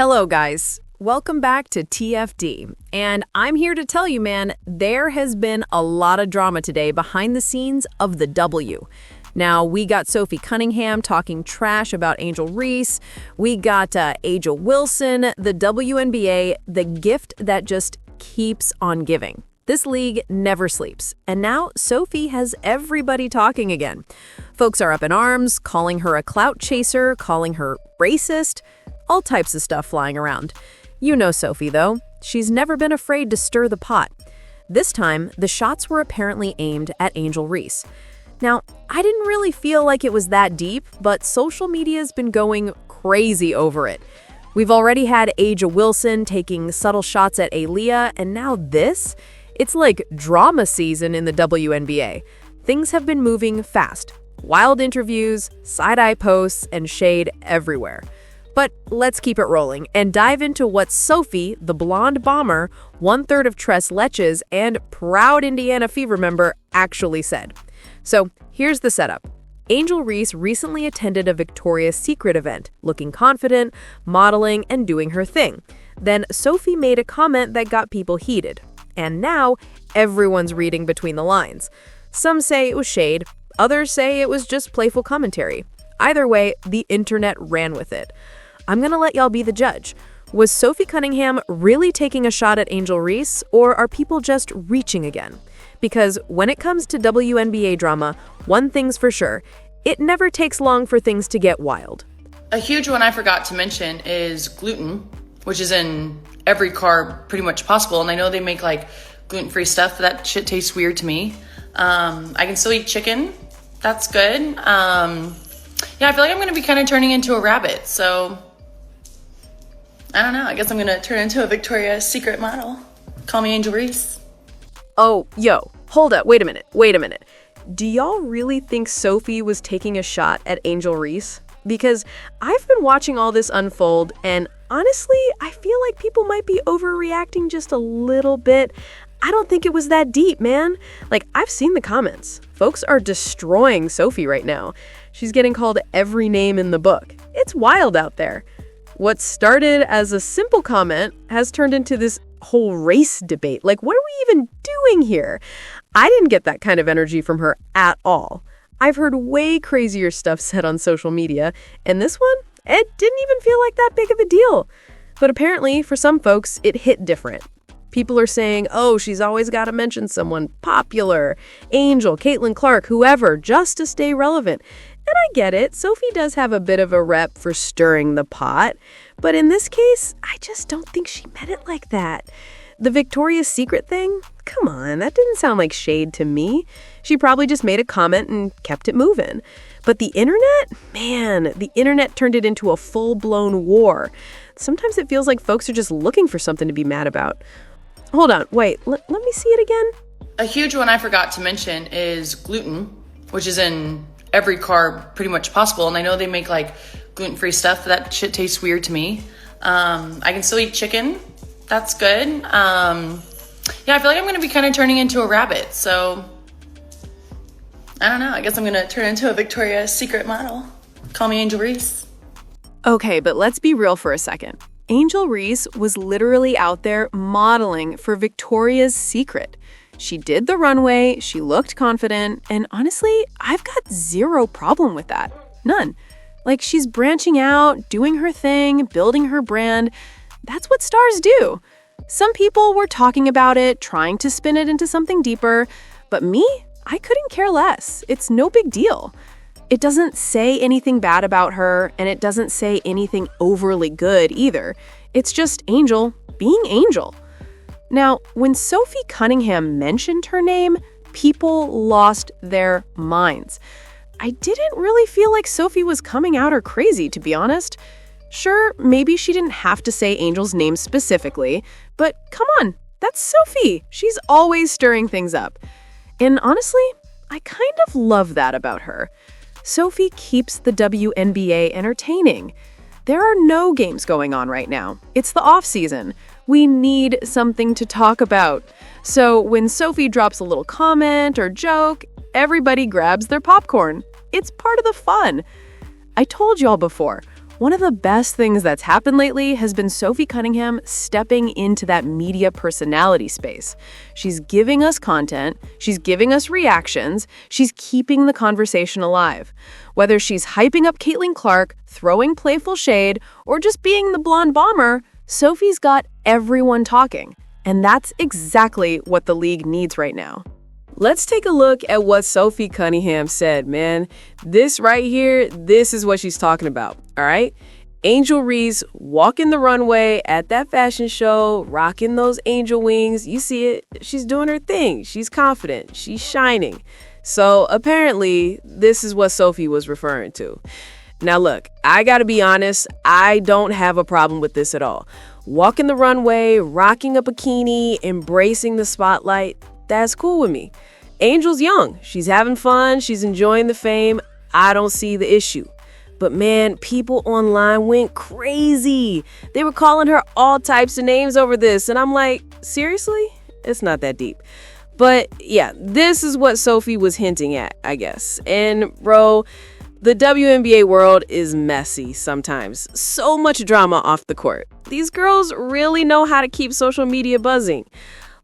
Hello, guys. Welcome back to TFD. And I'm here to tell you, man, there has been a lot of drama today behind the scenes of the W. Now, we got Sophie Cunningham talking trash about Angel Reese. We got Angel Wilson, the WNBA, the gift that just keeps on giving. This league never sleeps. And now Sophie has everybody talking again. Folks are up in arms, calling her a clout chaser, calling her racist, all types of stuff flying around. You know Sophie, though. She's never been afraid to stir the pot. This time, the shots were apparently aimed at Angel Reese. Now, I didn't really feel like it was that deep, but social media's been going crazy over it. We've already had Angel Wilson taking subtle shots at Aliyah, and now this? It's like drama season in the WNBA. Things have been moving fast. Wild interviews, side-eye posts, and shade everywhere. But let's keep it rolling and dive into what Sophie, the blonde bomber, one-third of Tres Leches, and proud Indiana Fever member actually said. So here's the setup. Angel Reese recently attended a Victoria's Secret event, looking confident, modeling, and doing her thing. Then Sophie made a comment that got people heated. And now everyone's reading between the lines. Some say it was shade, others say it was just playful commentary. Either way, the internet ran with it. I'm gonna let y'all be the judge. Was Sophie Cunningham really taking a shot at Angel Reese, or are people just reaching again? Because when it comes to WNBA drama, one thing's for sure, it never takes long for things to get wild. A huge one I forgot to mention is gluten, which is in every carb pretty much possible. And I know they make like gluten-free stuff, but that shit tastes weird to me. I can still eat chicken. That's good. Yeah, I feel like I'm going to be kind of turning into a rabbit. So I don't know. I guess I'm going to turn into a Victoria's Secret model. Call me Angel Reese. Oh, yo, hold up. Wait a minute. Do y'all really think Sophie was taking a shot at Angel Reese? Because I've been watching all this unfold, and honestly, I feel like people might be overreacting just a little bit. I don't think it was that deep, man. Like, I've seen the comments. Folks are destroying Sophie right now. She's getting called every name in the book. It's wild out there. What started as a simple comment has turned into this whole race debate. Like, what are we even doing here? I didn't get that kind of energy from her at all. I've heard way crazier stuff said on social media, and this one, it didn't even feel like that big of a deal. But apparently, for some folks, it hit different. People are saying, oh, she's always got to mention someone popular, Angel, Caitlin Clark, whoever, just to stay relevant. And I get it, Sophie does have a bit of a rep for stirring the pot. But in this case, I just don't think she meant it like that. The Victoria's Secret thing? Come on, that didn't sound like shade to me. She probably just made a comment and kept it moving. But the internet? Man, the internet turned it into a full-blown war. Sometimes it feels like folks are just looking for something to be mad about. Hold on, wait, let me see it again. A huge one I forgot to mention is gluten, which is in every carb pretty much possible. And I know they make like gluten-free stuff, but that shit tastes weird to me. I can still eat chicken. That's good. Yeah, I feel like I'm going to be kind of turning into a rabbit. So I don't know. I guess I'm going to turn into a Victoria's Secret model. Call me Angel Reese. Okay, but let's be real for a second. Angel Reese was literally out there modeling for Victoria's Secret. She did the runway, she looked confident, and honestly, I've got zero problem with that. None. Like, she's branching out, doing her thing, building her brand. That's what stars do. Some people were talking about it, trying to spin it into something deeper, but me, I couldn't care less. It's no big deal. It doesn't say anything bad about her, and it doesn't say anything overly good either. It's just Angel being Angel. Now, when Sophie Cunningham mentioned her name, people lost their minds. I didn't really feel like Sophie was coming out or crazy, to be honest. Sure, maybe she didn't have to say Angel's name specifically, but come on, that's Sophie. She's always stirring things up. And honestly, I kind of love that about her. Sophie keeps the WNBA entertaining. There are no games going on right now. It's the off-season. We need something to talk about. So when Sophie drops a little comment or joke, everybody grabs their popcorn. It's part of the fun. I told y'all before, One of the best things that's happened lately has been Sophie Cunningham stepping into that media personality space. She's giving us content, she's giving us reactions, she's keeping the conversation alive. Whether she's hyping up Caitlin Clark, throwing playful shade, or just being the blonde bomber, Sophie's got everyone talking. And that's exactly what the league needs right now. Let's take a look at what Sophie Cunningham said, man. This right here, this is what she's talking about, all right? Angel Reese walking the runway at that fashion show, rocking those angel wings. You see it. She's doing her thing. She's confident. She's shining. So apparently, this is what Sophie was referring to. Now look, I gotta be honest, I don't have a problem with this at all. Walking the runway, rocking a bikini, embracing the spotlight, that's cool with me. Angel's young. She's having fun. She's enjoying the fame. I don't see the issue. But man, people online went crazy. They were calling her all types of names over this. And I'm like, seriously? It's not that deep. But yeah, this is what Sophie was hinting at, I guess. And bro, the WNBA world is messy sometimes. So much drama off the court. These girls really know how to keep social media buzzing.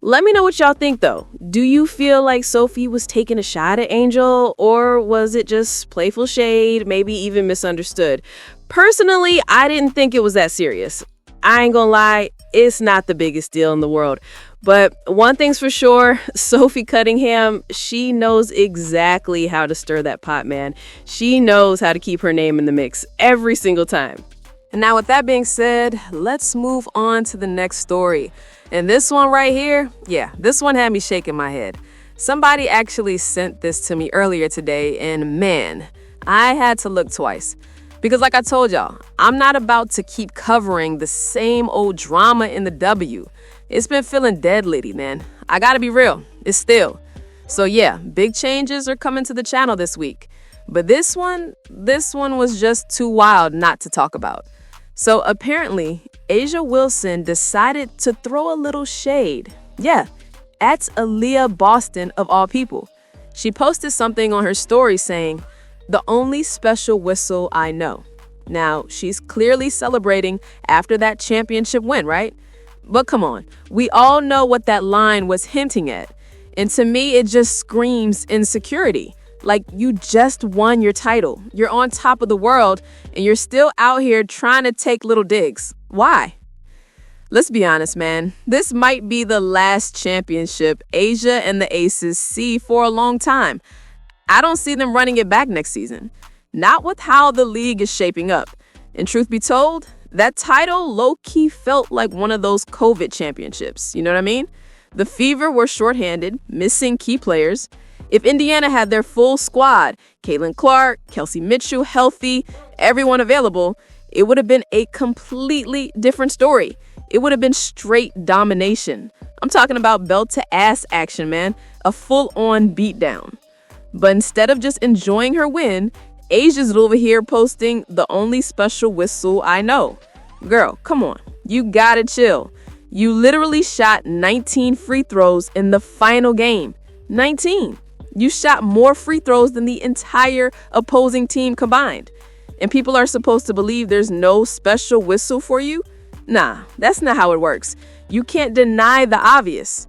Let me know what y'all think, though. Do you feel like Sophie was taking a shot at Angel, or was it just playful shade, maybe even misunderstood? Personally, I didn't think it was that serious. I ain't gonna lie, it's not the biggest deal in the world. But one thing's for sure, Sophie Cunningham, she knows exactly how to stir that pot, man. She knows how to keep her name in the mix every single time. And now with that being said, let's move on to the next story. And this one right here, yeah, this one had me shaking my head. Somebody actually sent this to me earlier today, and man, I had to look twice. Because like I told y'all, I'm not about to keep covering the same old drama in the W. It's been feeling dead lately, man. I gotta be real, it's still. So yeah, big changes are coming to the channel this week. But this one was just too wild not to talk about. So apparently, A'ja Wilson decided to throw a little shade. Yeah, at Aliyah Boston of all people. She posted something on her story saying, "The only special whistle I know." Now, she's clearly celebrating after that championship win, right? But come on, we all know what that line was hinting at. And to me, it just screams insecurity. Like, you just won your title. You're on top of the world, and you're still out here trying to take little digs. Why? Let's be honest, man. This might be the last championship A'ja and the Aces see for a long time. I don't see them running it back next season. Not with how the league is shaping up. And truth be told, that title low-key felt like one of those COVID championships. You know what I mean? The Fever were shorthanded, missing key players. If Indiana had their full squad, Caitlin Clark, Kelsey Mitchell healthy, everyone available, it would have been a completely different story. It would have been straight domination. I'm talking about belt-to-ass action, man. A full-on beatdown. But instead of just enjoying her win, A'ja's over here posting "the only special whistle I know." Girl, come on. You gotta chill. You literally shot 19 free throws in the final game. 19. You shot more free throws than the entire opposing team combined. And people are supposed to believe there's no special whistle for you? Nah, that's not how it works. You can't deny the obvious.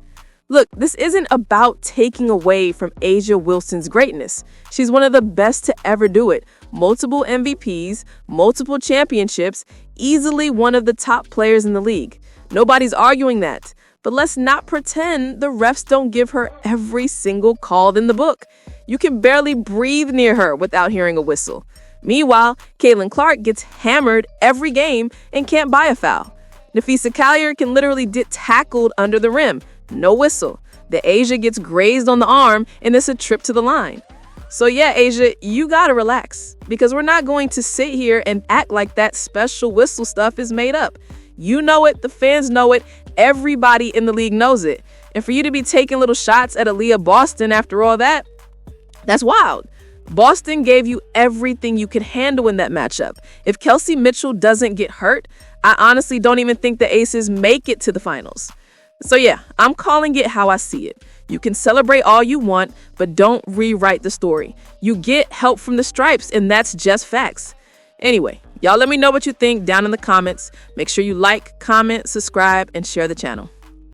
Look, this isn't about taking away from A'ja Wilson's greatness. She's one of the best to ever do it. Multiple MVPs, multiple championships, easily one of the top players in the league. Nobody's arguing that. But let's not pretend the refs don't give her every single call in the book. You can barely breathe near her without hearing a whistle. Meanwhile, Caitlin Clark gets hammered every game and can't buy a foul. Napheesa Collier can literally get tackled under the rim. No whistle. The A'ja gets grazed on the arm and it's a trip to the line. So yeah, A'ja, you gotta relax, because we're not going to sit here and act like that special whistle stuff is made up. You know it, the fans know it, everybody in the league knows it. And for you to be taking little shots at Aliyah Boston after all that, that's wild. Boston gave you everything you could handle in that matchup. If Kelsey Mitchell doesn't get hurt, I honestly don't even think the Aces make it to the finals. So yeah, I'm calling it how I see it. You can celebrate all you want, but don't rewrite the story. You get help from the stripes, and that's just facts. Anyway, Y'all let me know what you think down in the comments. Make sure you like, comment, subscribe, and share the channel.